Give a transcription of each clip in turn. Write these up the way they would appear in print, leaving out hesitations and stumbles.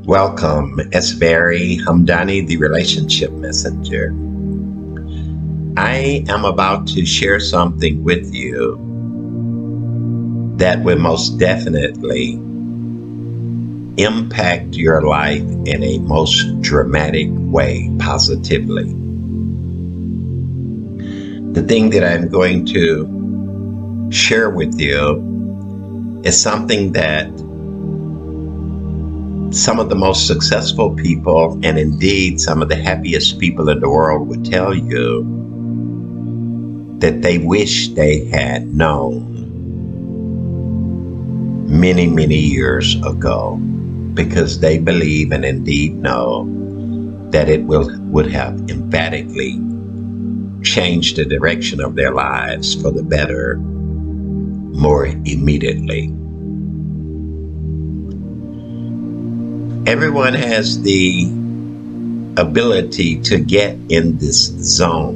Welcome, it's Barry Hamdani, the Relationship Messenger. I am about to share something with you that will most definitely impact your life in a most dramatic way, positively. The thing that I'm going to share with you is something that some of the most successful people, and indeed some of the happiest people in the world, would tell you that they wish they had known many, many years ago, because they believe and indeed know that it would have emphatically changed the direction of their lives for the better more immediately. Everyone has the ability to get in this zone.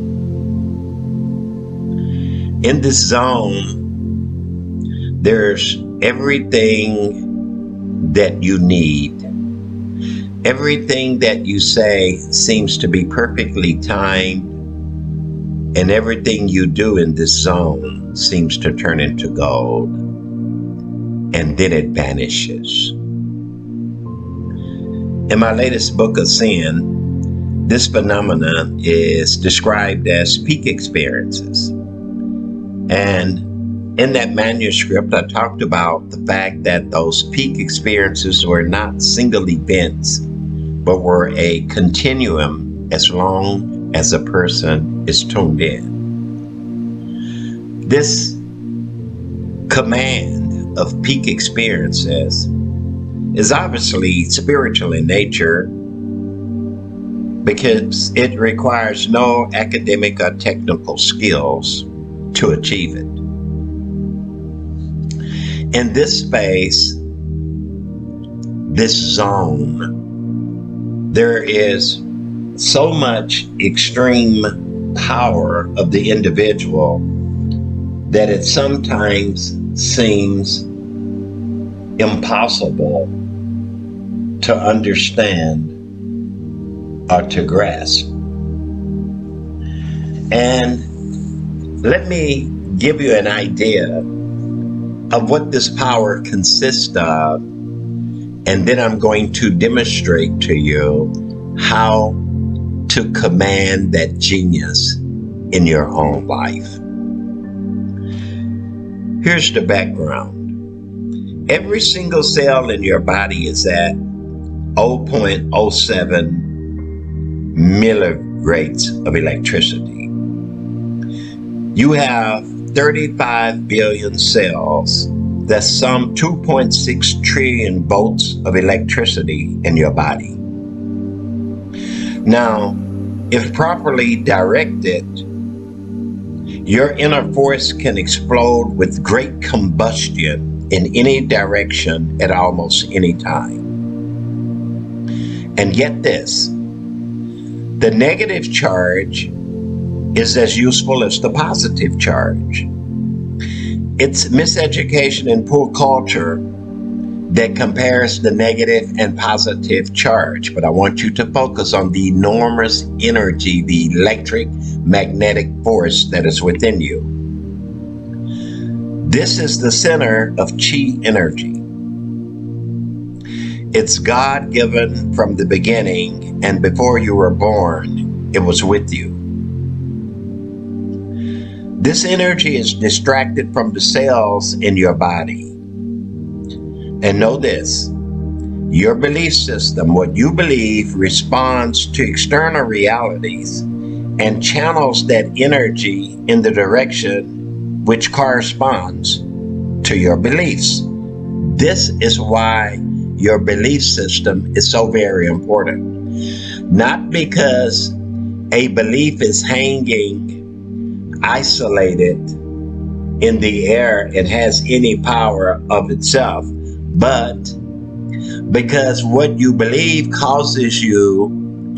In this zone, there's everything that you need. Everything that you say seems to be perfectly timed, and everything you do in this zone seems to turn into gold, and then it vanishes. In my latest book, Ascend, this phenomenon is described as peak experiences. And in that manuscript, I talked about the fact that those peak experiences were not single events, but were a continuum as long as a person is tuned in. This command of peak experiences is obviously spiritual in nature, because it requires no academic or technical skills to achieve it. In this space, this zone, there is so much extreme power of the individual that it sometimes seems impossible to understand or to grasp. And let me give you an idea of what this power consists of, and then I'm going to demonstrate to you how to command that genius in your own life. Here's the background. Every single cell in your body is at 0.07 milligrades of electricity. You have 35 billion cells. That's some 2.6 trillion volts of electricity in your body. Now, if properly directed, your inner force can explode with great combustion in any direction at almost any time. And get this, the negative charge is as useful as the positive charge. It's miseducation and poor culture that compares the negative and positive charge, but I want you to focus on the enormous energy, the electric magnetic force that is within you. This is the center of chi energy. It's God-given from the beginning, and before you were born, it was with you. This energy is distracted from the cells in your body. And know this, your belief system, what you believe, responds to external realities and channels that energy in the direction which corresponds to your beliefs. This is why your belief system is so very important. Not because a belief is hanging isolated in the air and has any power of itself, but because what you believe causes you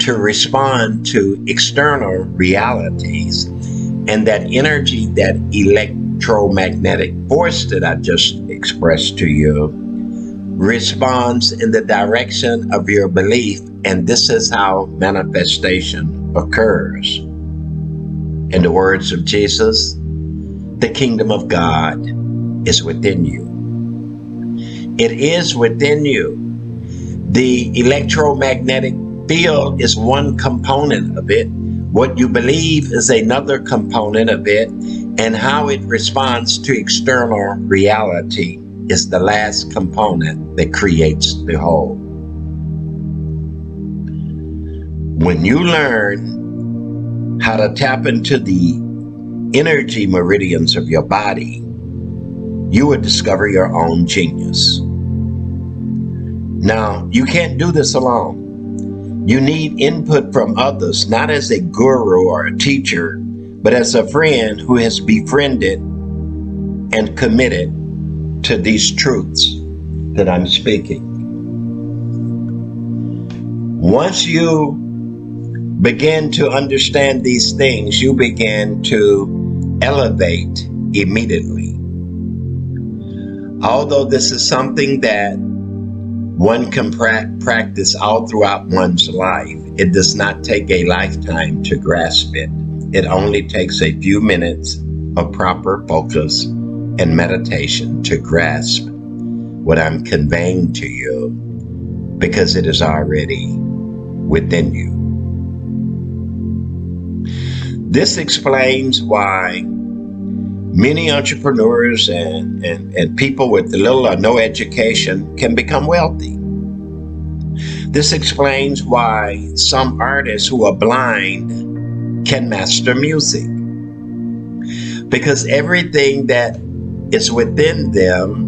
to respond to external realities, and that energy, that electromagnetic force that I just expressed to you, responds in the direction of your belief, and this is how manifestation occurs. In the words of Jesus, the kingdom of God is within you. It is within you. The electromagnetic field is one component of it. What you believe is another component of it, and how it responds to external reality is the last component that creates the whole. When you learn how to tap into the energy meridians of your body, you will discover your own genius. Now, you can't do this alone. You need input from others, not as a guru or a teacher, but as a friend who has befriended and committed to these truths that I'm speaking. Once you begin to understand these things, you begin to elevate immediately. Although this is something that one can practice all throughout one's life, it does not take a lifetime to grasp it. It only takes a few minutes of proper focus and meditation to grasp what I'm conveying to you, because it is already within you. This explains why many entrepreneurs and people with little or no education can become wealthy. This explains why some artists who are blind can master music, because everything that is within them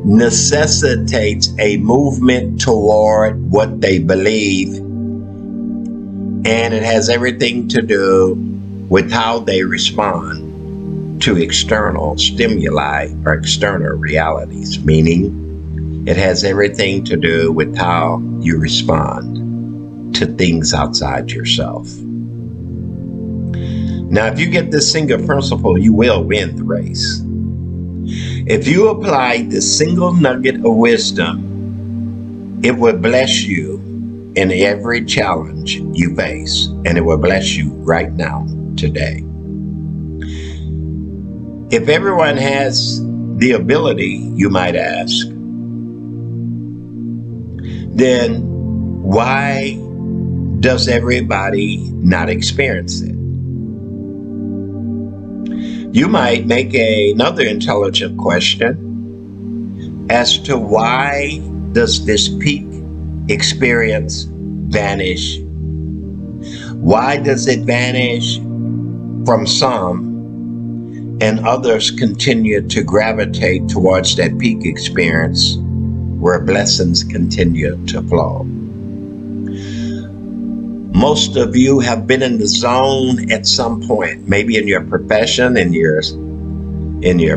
necessitates a movement toward what they believe, and it has everything to do with how they respond to external stimuli or external realities, meaning it has everything to do with how you respond to things outside yourself. Now, if you get this single principle, you will win the race. If you apply this single nugget of wisdom, it will bless you in every challenge you face, and it will bless you right now, today. If everyone has the ability, you might ask, then why does everybody not experience it? You might make another intelligent question as to why does this peak experience vanish? Why does it vanish from some and others continue to gravitate towards that peak experience where blessings continue to flow? Most of you have been in the zone at some point, maybe in your profession, in your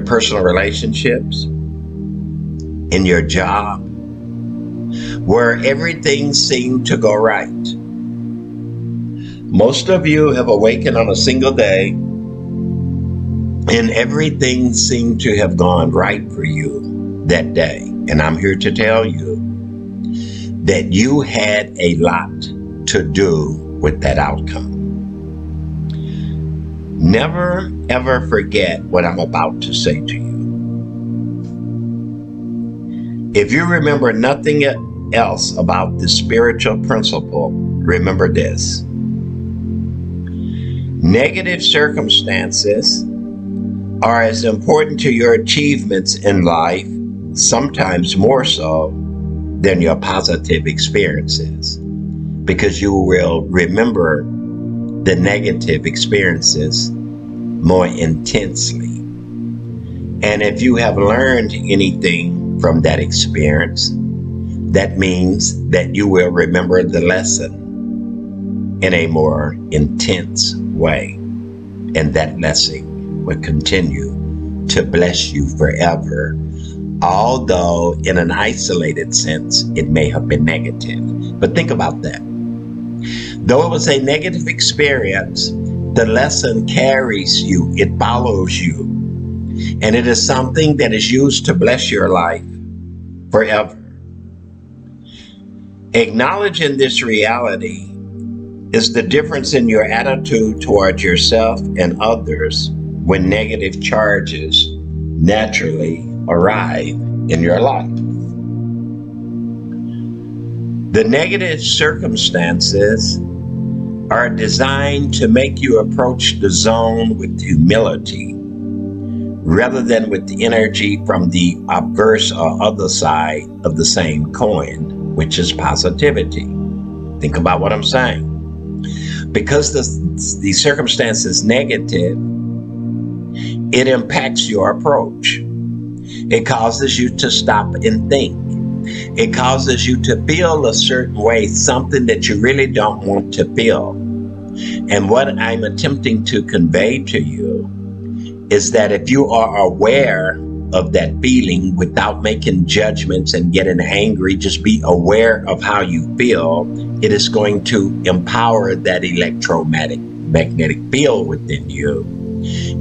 personal relationships, in your job, where everything seemed to go right. Most of you have awakened on a single day and everything seemed to have gone right for you that day. And I'm here to tell you that you had a lot to do with that outcome. Never, ever forget what I'm about to say to you. If you remember nothing else about the spiritual principle, remember this. Negative circumstances are as important to your achievements in life, sometimes more so than your positive experiences, because you will remember the negative experiences more intensely. And if you have learned anything from that experience, that means that you will remember the lesson in a more intense way. And that lesson will continue to bless you forever. Although in an isolated sense, it may have been negative. But think about that. Though it was a negative experience, the lesson carries you, it follows you. And it is something that is used to bless your life forever. Acknowledging this reality is the difference in your attitude towards yourself and others when negative charges naturally arrive in your life. The negative circumstances are designed to make you approach the zone with humility rather than with the energy from the obverse or other side of the same coin, which is positivity. Think about what I'm saying. Because the circumstance is negative, it impacts your approach. It causes you to stop and think. It causes you to feel a certain way, something that you really don't want to feel. And what I'm attempting to convey to you is that if you are aware of that feeling without making judgments and getting angry, just be aware of how you feel, it is going to empower that electromagnetic field within you.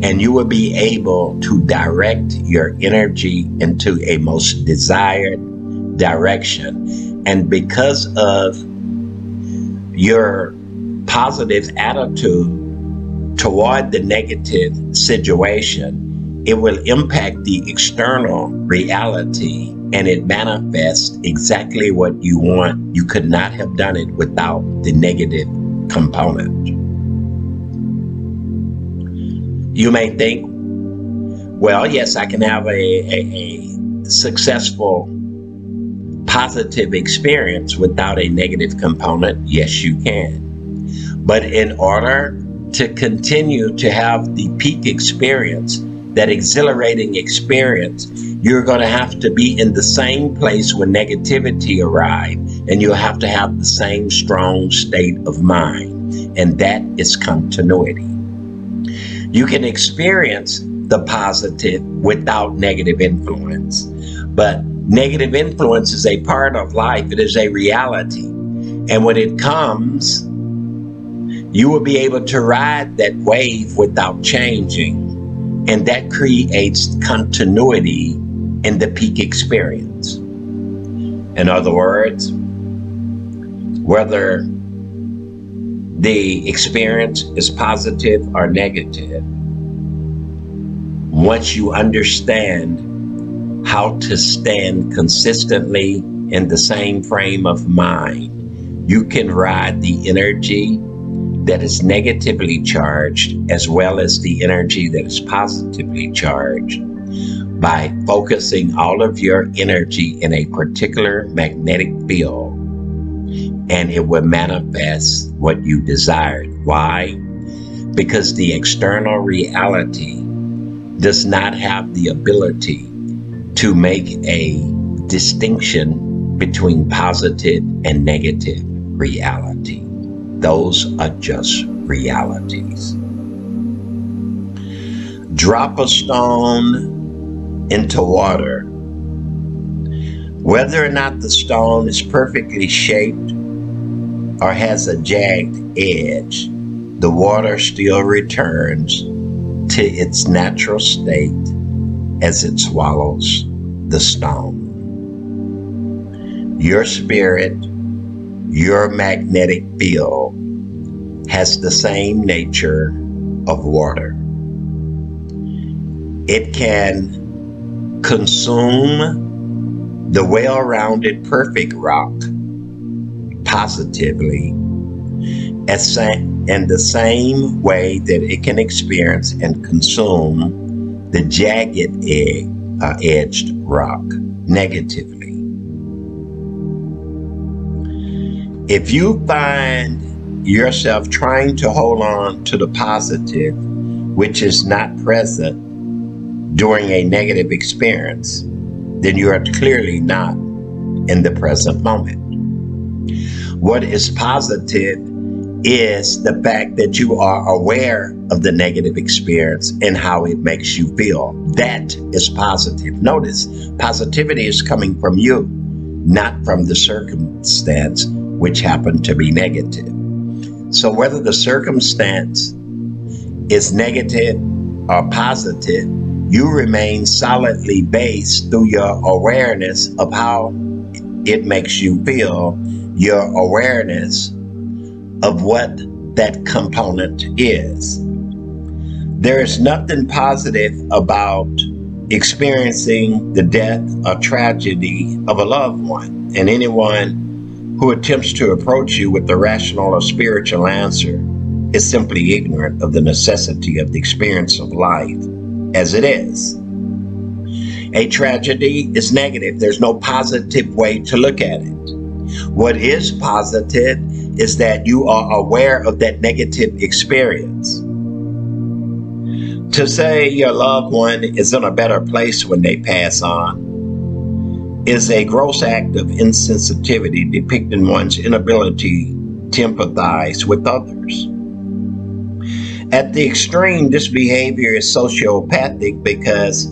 And you will be able to direct your energy into a most desired direction. And because of your positive attitude toward the negative situation, it will impact the external reality and it manifests exactly what you want. You could not have done it without the negative component. You may think, well, yes, I can have a successful, positive experience without a negative component. Yes, you can. But in order to continue to have the peak experience, that exhilarating experience, you're going to have to be in the same place when negativity arrives, and you'll have to have the same strong state of mind, and that is continuity. You can experience the positive without negative influence, but negative influence is a part of life. It is a reality, and when it comes, you will be able to ride that wave without changing. And that creates continuity in the peak experience. In other words, whether the experience is positive or negative, once you understand how to stand consistently in the same frame of mind, you can ride the energy that is negatively charged as well as the energy that is positively charged by focusing all of your energy in a particular magnetic field, and it will manifest what you desired. Why? Because the external reality does not have the ability to make a distinction between positive and negative reality. Those are just realities. Drop a stone into water. Whether or not the stone is perfectly shaped or has a jagged edge, the water still returns to its natural state as it swallows the stone. Your spirit, your magnetic field has the same nature of water. It can consume the well-rounded perfect rock positively in the same way that it can experience and consume the jagged edged rock negatively. If you find yourself trying to hold on to the positive, which is not present during a negative experience, then you are clearly not in the present moment. What is positive is the fact that you are aware of the negative experience and how it makes you feel. That is positive. Notice, positivity is coming from you, not from the circumstance, which happened to be negative. So whether the circumstance is negative or positive, you remain solidly based through your awareness of how it makes you feel your awareness of what that component is. There is nothing positive about experiencing the death or tragedy of a loved one, and anyone who attempts to approach you with a rational or spiritual answer is simply ignorant of the necessity of the experience of life as it is. A tragedy is negative. There's no positive way to look at it. What is positive is that you are aware of that negative experience. To say your loved one is in a better place when they pass on is a gross act of insensitivity depicting one's inability to empathize with others. At the extreme, this behavior is sociopathic because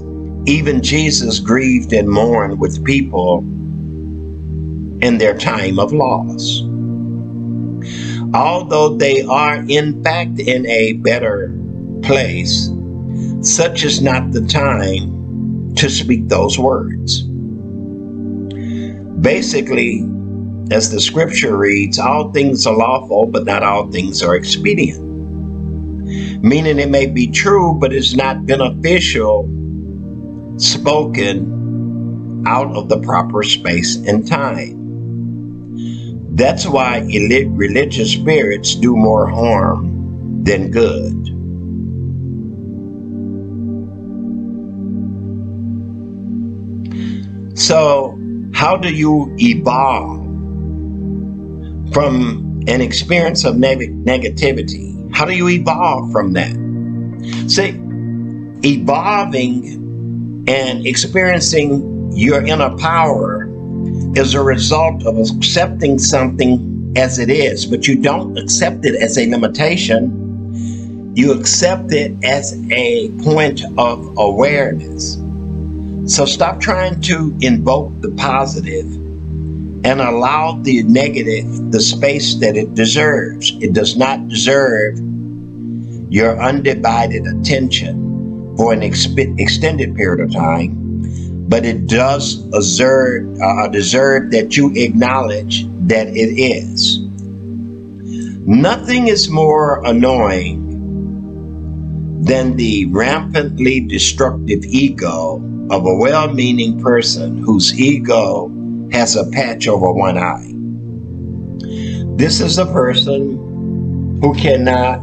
even Jesus grieved and mourned with people in their time of loss. Although they are in fact in a better place, such is not the time to speak those words. Basically, as the scripture reads, all things are lawful, but not all things are expedient. Meaning it may be true, but it's not beneficial spoken out of the proper space and time. That's why religious spirits do more harm than good. So, how do you evolve from an experience of negativity? How do you evolve from that? See, evolving and experiencing your inner power is a result of accepting something as it is, but you don't accept it as a limitation. You accept it as a point of awareness. So stop trying to invoke the positive and allow the negative the space that it deserves. It does not deserve your undivided attention for an extended period of time, but it does deserve that you acknowledge that it is. Nothing is more annoying than the rampantly destructive ego of a well-meaning person whose ego has a patch over one eye. This is a person who cannot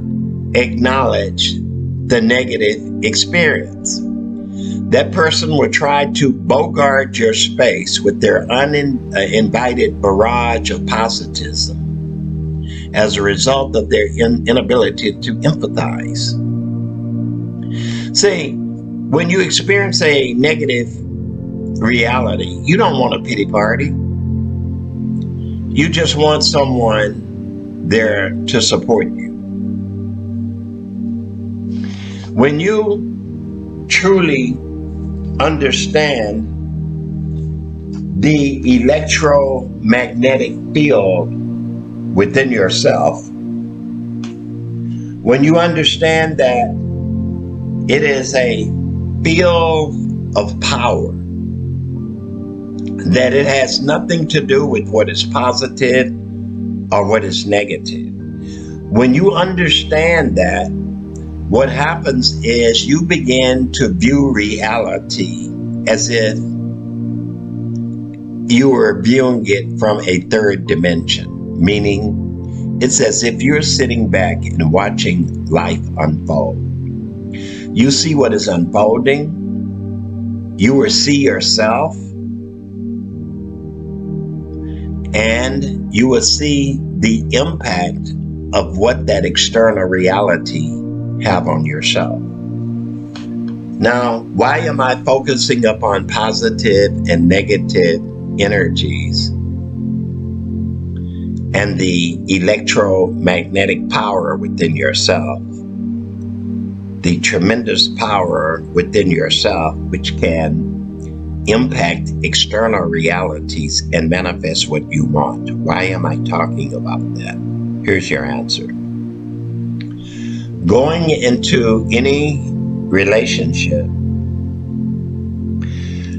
acknowledge the negative experience. That person will try to bogart your space with their uninvited barrage of positivism as a result of their inability to empathize. See, when you experience a negative reality, you don't want a pity party. You just want someone there to support you. When you truly understand the electromagnetic field within yourself, when you understand that it is a field of power, that it has nothing to do with what is positive or what is negative. When you understand that, what happens is you begin to view reality as if you are viewing it from a third dimension, meaning it's as if you're sitting back and watching life unfold. You see what is unfolding, you will see yourself, and you will see the impact of what that external reality have on yourself. Now, why am I focusing upon positive and negative energies and the electromagnetic power within yourself? The tremendous power within yourself which can impact external realities and manifest what you want. Why am I talking about that? Here's your answer. Going into any relationship,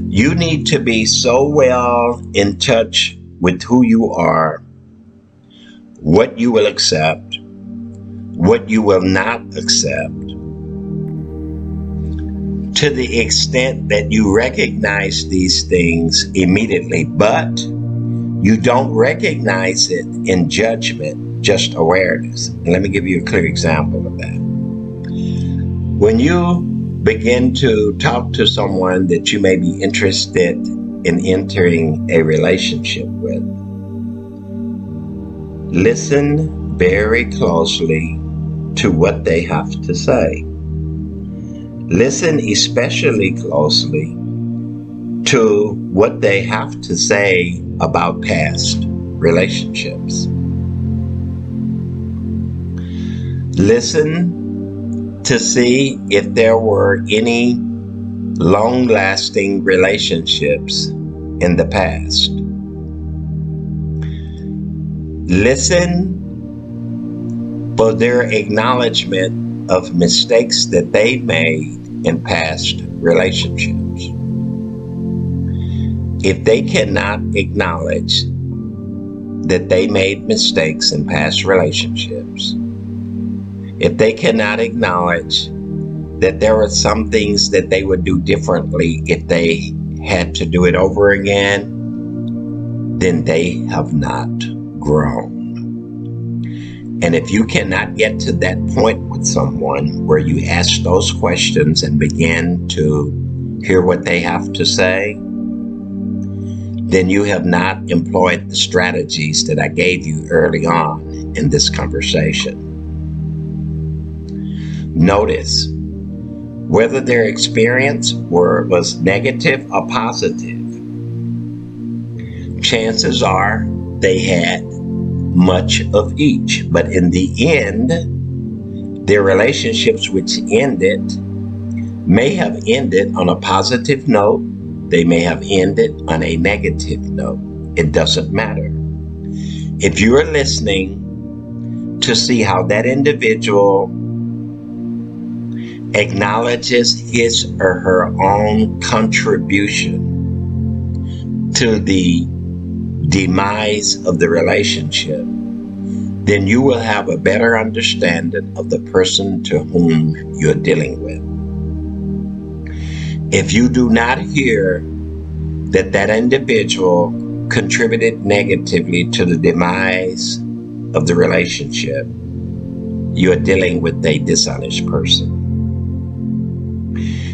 you need to be so well in touch with who you are what you will accept, what you will not accept, to the extent that you recognize these things immediately, but you don't recognize it in judgment, just awareness. And let me give you a clear example of that. When you begin to talk to someone that you may be interested in entering a relationship with, listen very closely to what they have to say. Listen especially closely to what they have to say about past relationships. Listen to see if there were any long-lasting relationships in the past. Listen for their acknowledgement of mistakes that they made in past relationships. If they cannot acknowledge that they made mistakes in past relationships, if they cannot acknowledge that there were some things that they would do differently if they had to do it over again, then they have not grown. And if you cannot get to that point with someone where you ask those questions and begin to hear what they have to say, then you have not employed the strategies that I gave you early on in this conversation. Notice whether their experience was negative or positive. Chances are they had much of each, but in the end, their relationships which ended may have ended on a positive note. They may have ended on a negative note. It doesn't matter. If you are listening to see how that individual acknowledges his or her own contribution to the demise of the relationship, then you will have a better understanding of the person to whom you're dealing with. If you do not hear that that individual contributed negatively to the demise of the relationship, you're dealing with a dishonest person.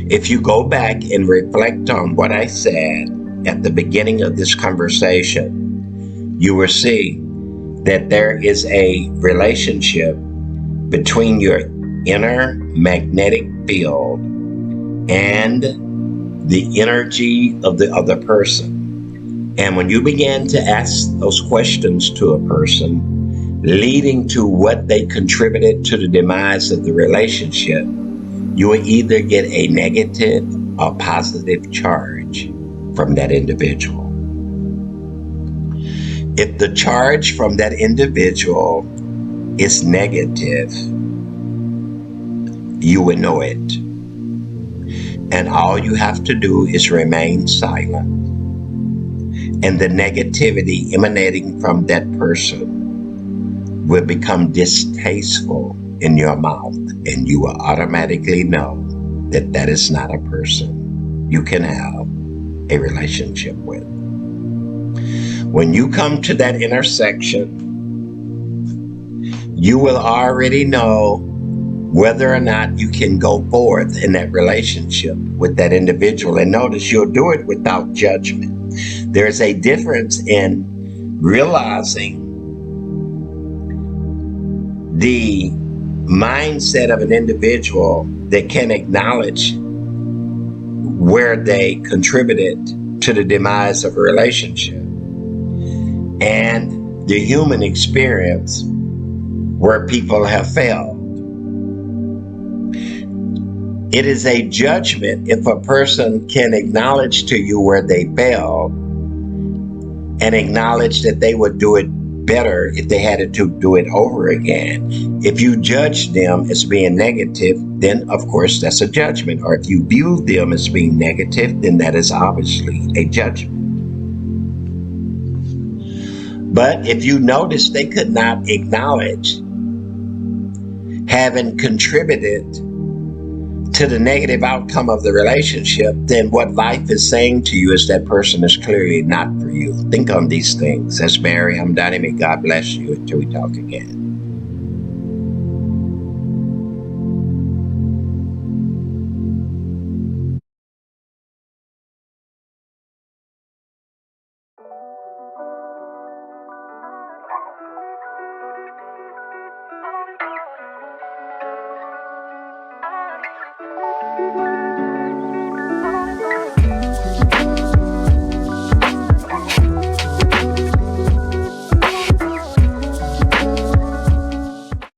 If you go back and reflect on what I said at the beginning of this conversation, you will see that there is a relationship between your inner magnetic field and the energy of the other person. And when you begin to ask those questions to a person, leading to what they contributed to the demise of the relationship, you will either get a negative or positive charge from that individual. If the charge from that individual is negative, you will know it. And all you have to do is remain silent. And the negativity emanating from that person will become distasteful in your mouth. And you will automatically know that that is not a person you can have a relationship with. When you come to that intersection, you will already know whether or not you can go forth in that relationship with that individual. And notice you'll do it without judgment. There's a difference in realizing the mindset of an individual that can acknowledge where they contributed to the demise of a relationship, and the human experience where people have failed. It is a judgment if a person can acknowledge to you where they failed and acknowledge that they would do it better if they had to do it over again. If you judge them as being negative, then of course that's a judgment. Or if you view them as being negative, then that is obviously a judgment. But if you notice they could not acknowledge having contributed to the negative outcome of the relationship, then what life is saying to you is that person is clearly not for you. Think on these things. That's Mary. I'm Donnie. May God bless you until we talk again.